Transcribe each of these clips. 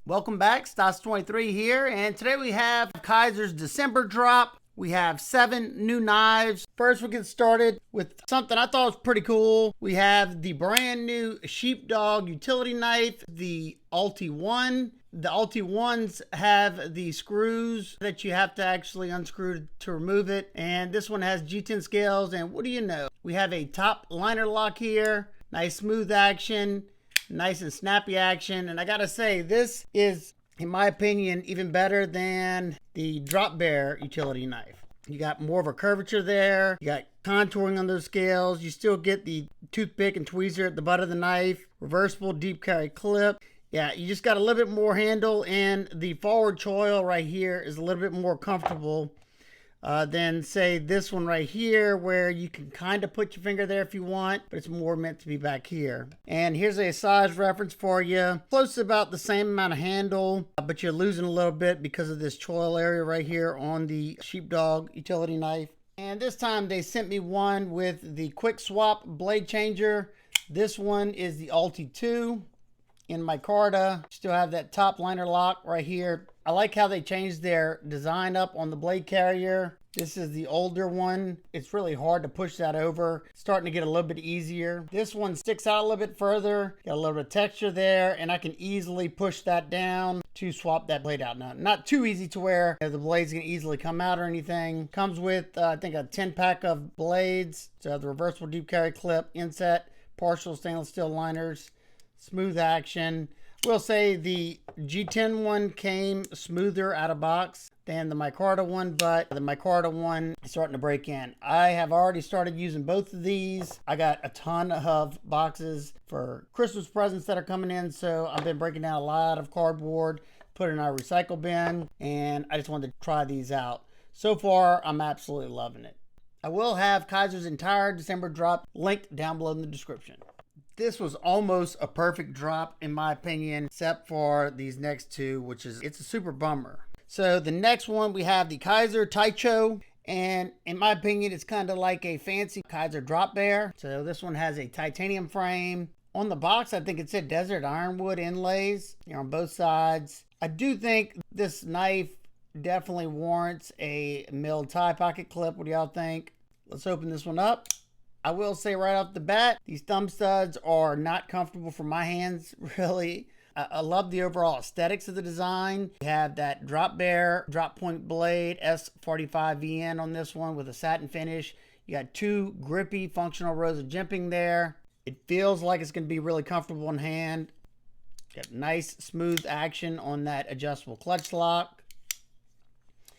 Welcome back, Stas23 here, and today we have Kizer's December drop. We have 7 new knives. First, we'll get started with something I thought was pretty cool. We have the brand new Sheepdog utility knife, the Ulti 1. The Ulti 1s have the screws that you have to actually unscrew to remove it. And this one has G10 scales, and what do you know? We have a top liner lock here. Nice smooth action. Nice and snappy action. And I gotta say, this is, in my opinion, even better than the Drop Bear utility knife. You got more of a curvature there. You got contouring on those scales. You still get the toothpick and tweezer at the butt of the knife. Reversible deep carry clip. Yeah, you just got a little bit more handle, and the forward choil right here is a little bit more comfortable than, say, this one right here, where you can kind of put your finger there if you want, but it's more meant to be back here. And here's a size reference for you. Close to about the same amount of handle, but you're losing a little bit because of this choil area right here on the Sheepdog utility knife. And this time they sent me one with the quick swap blade changer. This one is the Ulti 2 in micarta. Still have that top liner lock right here. I like how they changed their design up on the blade carrier. This is the older one. It's really hard to push that over. It's starting to get a little bit easier. This one sticks out a little bit further. Got a little bit of texture there, and I can easily push that down to swap that blade out. Now, not too easy to where the blades can easily come out or anything. Comes with, I think, a 10-pack of blades. So the reversible deep carry clip, inset, partial stainless steel liners, smooth action. We'll say the G10 one came smoother out of box than the micarta one, but the micarta one is starting to break in. I have already started using both of these. I got a ton of boxes for Christmas presents that are coming in, so I've been breaking down a lot of cardboard, put it in our recycle bin, and I just wanted to try these out. So far, I'm absolutely loving it. I will have Kizer's entire December drop linked down below in the description. This was almost a perfect drop in my opinion, except for these next two, which is, it's a super bummer. So the next one, we have the Kizer Tycho, and in my opinion, it's kind of like a fancy Kizer Drop Bear. So this one has a titanium frame. On the box, I think it said desert ironwood inlays on both sides. I do think this knife definitely warrants a milled tie pocket clip. What do y'all think? Let's open this one up. I will say right off the bat, these thumb studs are not comfortable for my hands, really. I love the overall aesthetics of the design. You have that Drop Bear drop point blade S45VN on this one with a satin finish. You got 2 grippy functional rows of jimping there. It feels like it's going to be really comfortable in hand. Got nice smooth action on that adjustable clutch lock.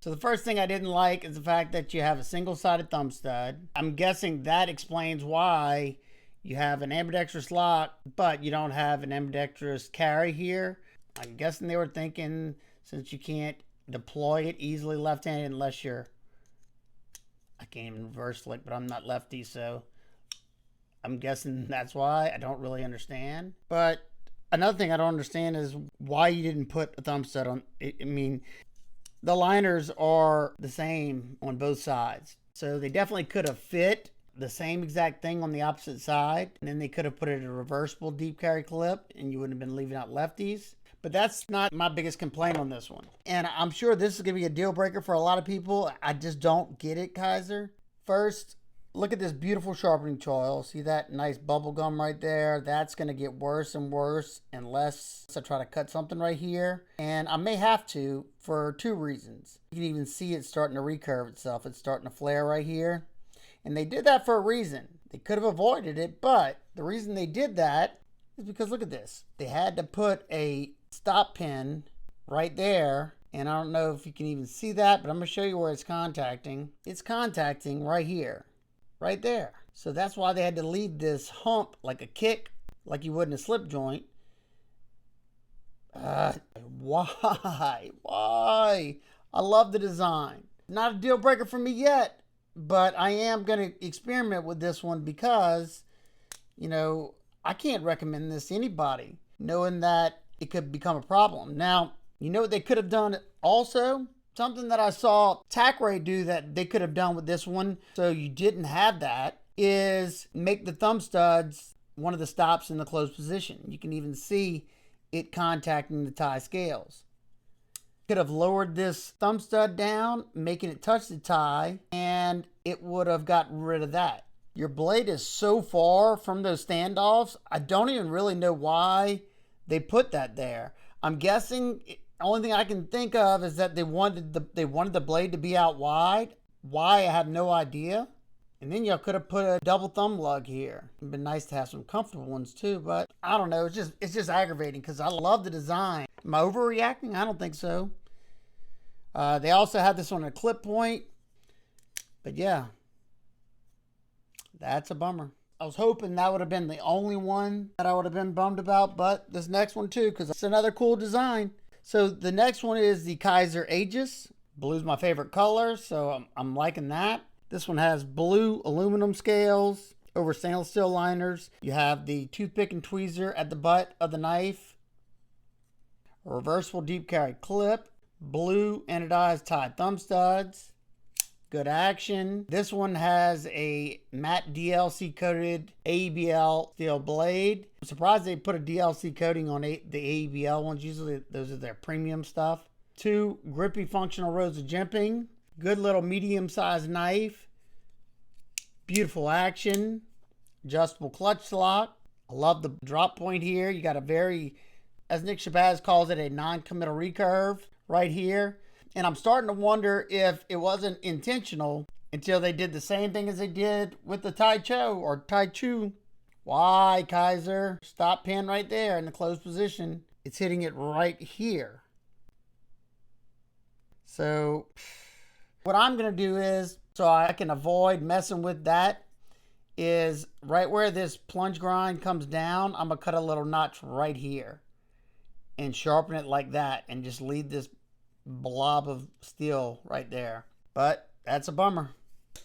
So the first thing I didn't like is the fact that you have a single-sided thumb stud. I'm guessing that explains why you have an ambidextrous lock, but you don't have an ambidextrous carry here. I'm guessing they were thinking, since you can't deploy it easily left-handed unless you're, I can't even reverse flick, but I'm not lefty, so I'm guessing that's why. I don't really understand. But another thing I don't understand is why you didn't put a thumb stud on. I mean, the liners are the same on both sides. So they definitely could have fit the same exact thing on the opposite side. And then they could have put it in a reversible deep carry clip and you wouldn't have been leaving out lefties. But that's not my biggest complaint on this one. And I'm sure this is going to be a deal breaker for a lot of people. I just don't get it, Kizer. First, look at this beautiful sharpening choil. See that nice bubble gum right there? That's going to get worse and worse unless I try to cut something right here. And I may have to for 2 reasons. You can even see it starting to recurve itself. It's starting to flare right here. And they did that for a reason. They could have avoided it, but the reason they did that is because look at this. They had to put a stop pin right there. And I don't know if you can even see that, but I'm going to show you where it's contacting. It's contacting right here. Right there. So that's why they had to leave this hump like a kick, like you would in a slip joint. Why? Why? I love the design. Not a deal breaker for me yet, but I am going to experiment with this one because, you know, I can't recommend this to anybody, knowing that it could become a problem. Now, you know what they could have done also? Something that I saw Tackray do that they could have done with this one, so you didn't have that, is make the thumb studs one of the stops in the closed position. You can even see it contacting the tie scales. Could have lowered this thumb stud down, making it touch the tie, and it would have gotten rid of that. Your blade is so far from those standoffs, I don't even really know why they put that there. I'm guessing the only thing I can think of is that they wanted the blade to be out wide. Why, I have no idea. And then y'all could have put a double thumb lug here. It'd been nice to have some comfortable ones too, but I don't know. It's just aggravating because I love the design. Am I overreacting? I don't think so. They also had this on a clip point, but yeah, that's a bummer. I was hoping that would have been the only one that I would have been bummed about, but this next one too, because it's another cool design. So the next one is the Kizer Aegis. Blue's my favorite color, so I'm liking that. This one has blue aluminum scales over stainless steel liners. You have the toothpick and tweezer at the butt of the knife. A reversible deep carry clip. Blue anodized tie thumb studs. Good action. This one has a matte DLC coated ABL steel blade. I'm surprised they put a DLC coating on the ABL ones. Usually those are their premium stuff. 2 grippy functional rows of jimping. Good little medium-sized knife. Beautiful action. Adjustable clutch lock. I love the drop point here. You got a very, as Nick Shabazz calls it, a non-committal recurve right here. And I'm starting to wonder if it wasn't intentional until they did the same thing as they did with the Tycho or Taichu. Why, Kizer? Stop pin right there in the closed position. It's hitting it right here. So what I'm going to do is, so I can avoid messing with that, is right where this plunge grind comes down, I'm going to cut a little notch right here and sharpen it like that and just leave this blob of steel right there. But that's a bummer.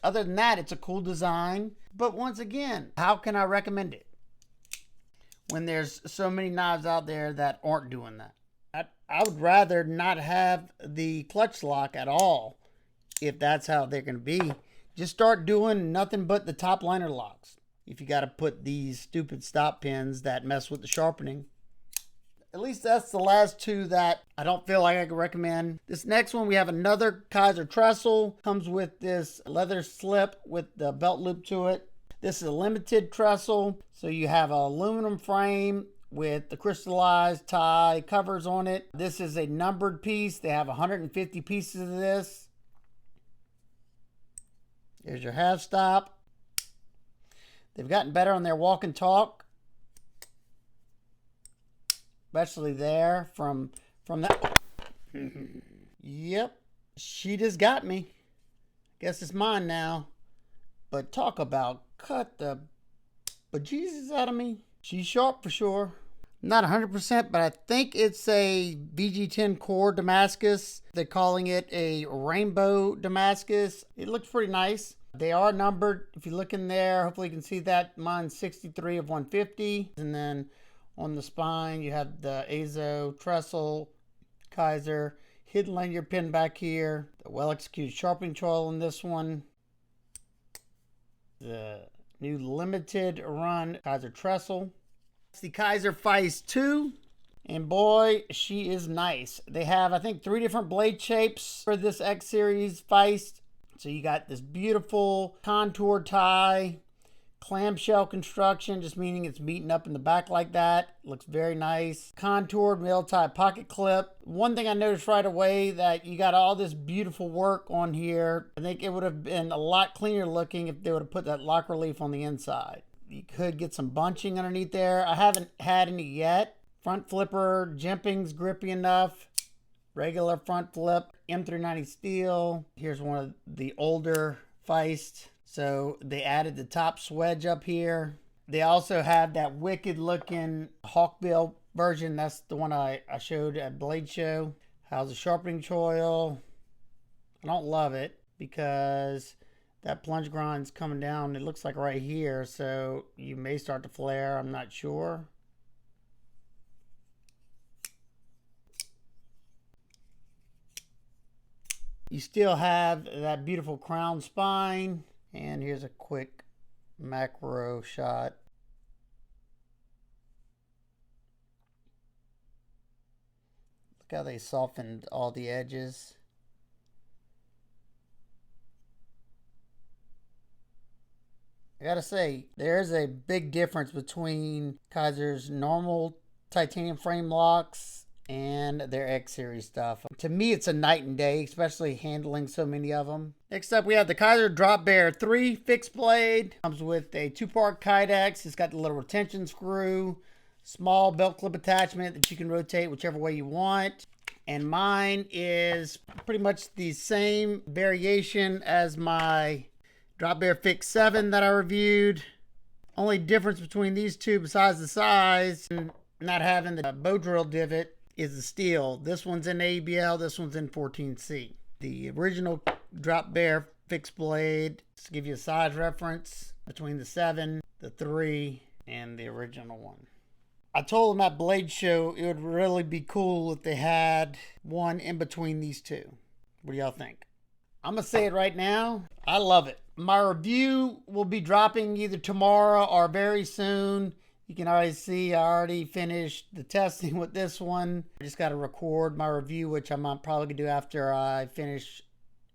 Other than that, it's a cool design. But once again, how can I recommend it when there's so many knives out there that aren't doing that? I would rather not have the clutch lock at all if that's how they're going to be. Just start doing nothing but the top liner locks if you got to put these stupid stop pins that mess with the sharpening. At least that's the last two that I don't feel like I can recommend. This next one, we have another Kizer Trestle. Comes with this leather slip with the belt loop to it. This is a limited trestle. So you have an aluminum frame with the crystallized tie covers on it. This is a numbered piece. They have 150 pieces of this. There's your half stop. They've gotten better on their walk and talk. Especially there from that. Yep, she just got me. Guess it's mine now. But talk about cut the bejesus out of me. She's sharp for sure. Not 100%, but I think it's a VG10 core Damascus. They're calling it a rainbow Damascus. It looks pretty nice. They are numbered. If you look in there, hopefully you can see that. Mine's 63 of 150. And then on the spine, you have the Kizer Trestle, Kizer, hidden lanyard pin back here, the well-executed sharpening choil in this one, the new limited run Kizer Trestle. It's the Kizer Feist 2, and boy, she is nice. They have, I think, 3 different blade shapes for this X Series Feist. So you got this beautiful contour tie, clamshell construction, just meaning it's meeting up in the back like that. Looks very nice. Contoured mill tie pocket clip. One thing I noticed right away that you got all this beautiful work on here. I think it would have been a lot cleaner looking if they would have put that lock relief on the inside. You could get some bunching underneath there. I haven't had any yet. Front flipper, jimping's grippy enough. Regular front flip, M390 steel. Here's one of the older Feist. So they added the top swedge up here. They also have that wicked looking hawkbill version. That's the one I showed at Blade Show. How's the sharpening choil? I don't love it because that plunge grind's coming down. It looks like right here. So you may start to flare. I'm not sure. You still have that beautiful crown spine. And here's a quick macro shot. Look how they softened all the edges. I gotta say, there's a big difference between Kizer's normal titanium frame locks and their X series stuff. To me, it's a night and day, especially handling so many of them. Next up, we have the Kizer Drop Bear 3 fixed blade. Comes with a 2-part kydex. It's got the little retention screw, small belt clip attachment that you can rotate whichever way you want. And mine is pretty much the same variation as my Drop Bear Fixed 7 that I reviewed. Only difference between these two, besides the size and not having the bow drill divot, is the steel. This one's in ABL, this one's in 14C. The original Drop Bear Fixed blade, just to give you a size reference, between the 7, the 3, and the original one. I told them at Blade Show it would really be cool if they had one in between these two. What do y'all think? I'm going to say it right now. I love it. My review will be dropping either tomorrow or very soon. You can already see I already finished the testing with this one. I just got to record my review, which I'm probably going to do after I finish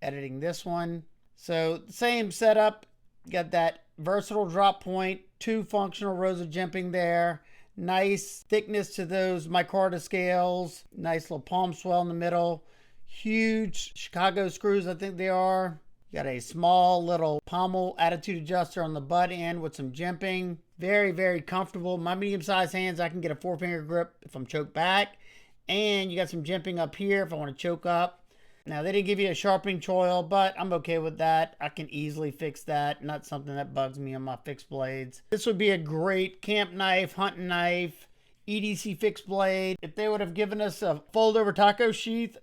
editing this one. So, same setup. Got that versatile drop point, 2 functional rows of jimping there. Nice thickness to those micarta scales. Nice little palm swell in the middle. Huge Chicago screws, I think they are. Got a small little pommel attitude adjuster on the butt end with some jimping. Very, very comfortable. My medium-sized hands, I can get a 4-finger grip if I'm choked back. And you got some jimping up here if I want to choke up. Now, they didn't give you a sharpening choil, but I'm okay with that. I can easily fix that. Not something that bugs me on my fixed blades. This would be a great camp knife, hunting knife, EDC fixed blade. If they would have given us a fold-over taco sheath,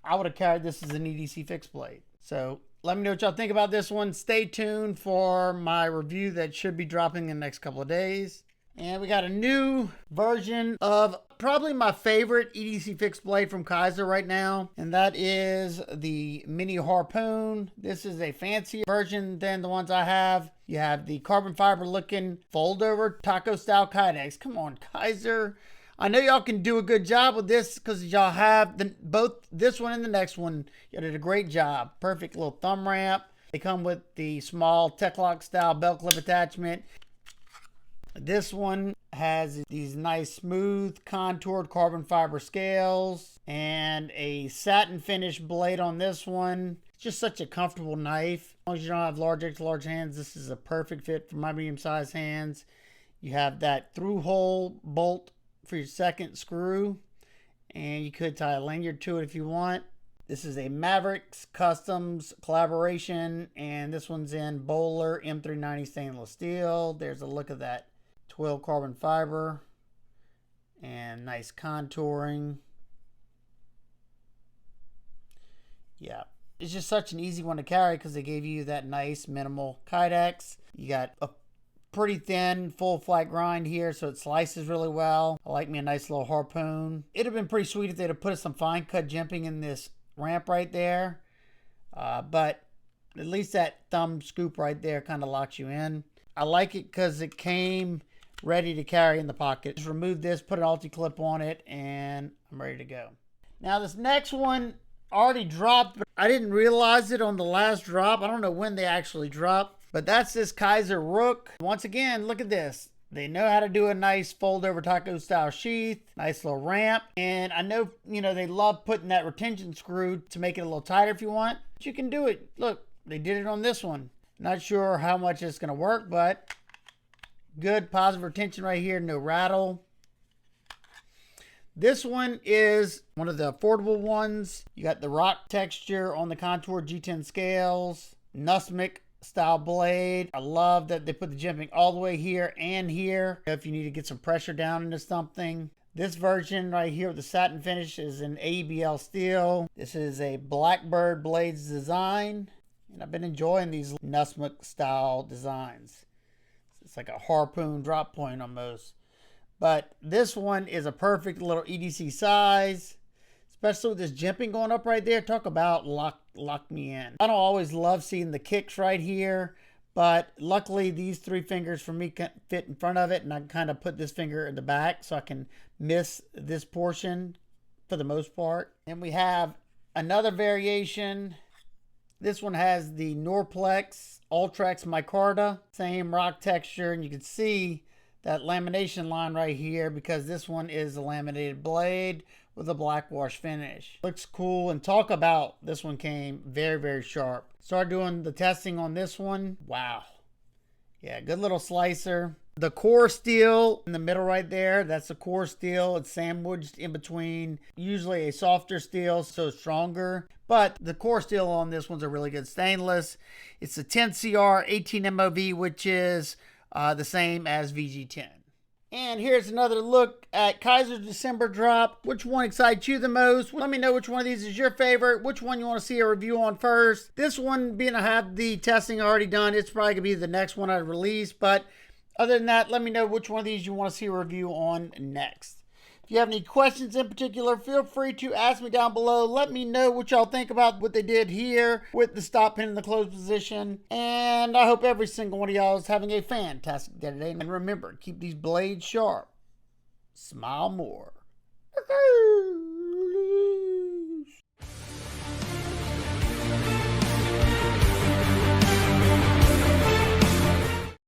I would have carried this as an EDC fixed blade. So, let me know what y'all think about this one. Stay tuned for my review that should be dropping in the next couple of days. And we got a new version of probably my favorite EDC fixed blade from Kizer right now. And that is the Mini Harpoon. This is a fancier version than the ones I have. You have the carbon fiber looking fold over taco style kydex. Come on, Kizer. I know y'all can do a good job with this because y'all have both this one and the next one. You did a great job. Perfect little thumb ramp. They come with the small Tech-Lock style belt clip attachment. This one has these nice smooth contoured carbon fiber scales and a satin finish blade on this one. It's just such a comfortable knife. As long as you don't have extra large hands, this is a perfect fit for my medium-sized hands. You have that through hole bolt for your second screw, and you could tie a lanyard to it if you want. This is a Mavericks Customs collaboration, and this one's in Bowler M390 stainless steel. There's a look of that twill carbon fiber and nice contouring. Yeah, it's just such an easy one to carry because they gave you that nice minimal kydex. You got a pretty thin full flat grind here, so it slices really well. I like me a nice little harpoon. It'd have been pretty sweet if they'd have put some fine cut jimping in this ramp right there, but at least that thumb scoop right there kind of locks you in. I like it because it came ready to carry in the pocket. Just remove this, put an ulti clip on it, and I'm ready to go. Now this next one already dropped, but I didn't realize it on the last drop. I don't know when they actually dropped, but that's this Kizer Rook. Once again, look at this. They know how to do a nice fold over taco style sheath, nice little ramp. And I know, they love putting that retention screw to make it a little tighter if you want, but you can do it. Look, they did it on this one. Not sure how much it's going to work, but good positive retention right here, no rattle. This one is one of the affordable ones. You got the rock texture on the contour G10 scales, Nusmic style blade. I love that they put the jimping all the way here and here if you need to get some pressure down into something. This version right here with the satin finish is an ABL steel. This is a Blackbird Blades design, and I've been enjoying these Nusmic style designs. It's like a harpoon drop point almost. But this one is a perfect little EDC size, especially with this jimping going up right there. Talk about lock me in. I don't always love seeing the kicks right here, but luckily these 3 fingers for me can fit in front of it, and I can kind of put this finger in the back so I can miss this portion for the most part. And we have another variation. This one has the Norplex Ultrex micarta, same rock texture, and you can see that lamination line right here because this one is a laminated blade with a black wash finish. Looks cool, and talk about this one came very, very sharp. Started doing the testing on this one. Wow. Yeah, good little slicer. The core steel in the middle right there, that's the core steel. It's sandwiched in between usually a softer steel, so stronger. But the core steel on this one's a really good stainless. It's a 10CR 18 MOV, which is the same as VG10. And here's another look at Kizer's December drop. Which one excites you the most? Let me know which one of these is your favorite, which one you want to see a review on first. This one, being I have the testing already done, it's probably going to be the next one I release. But other than that, let me know which one of these you want to see a review on next. If you have any questions in particular, feel free to ask me down below. Let me know what y'all think about what they did here with the stop pin in the closed position. And I hope every single one of y'all is having a fantastic day today. And remember, keep these blades sharp. Smile more.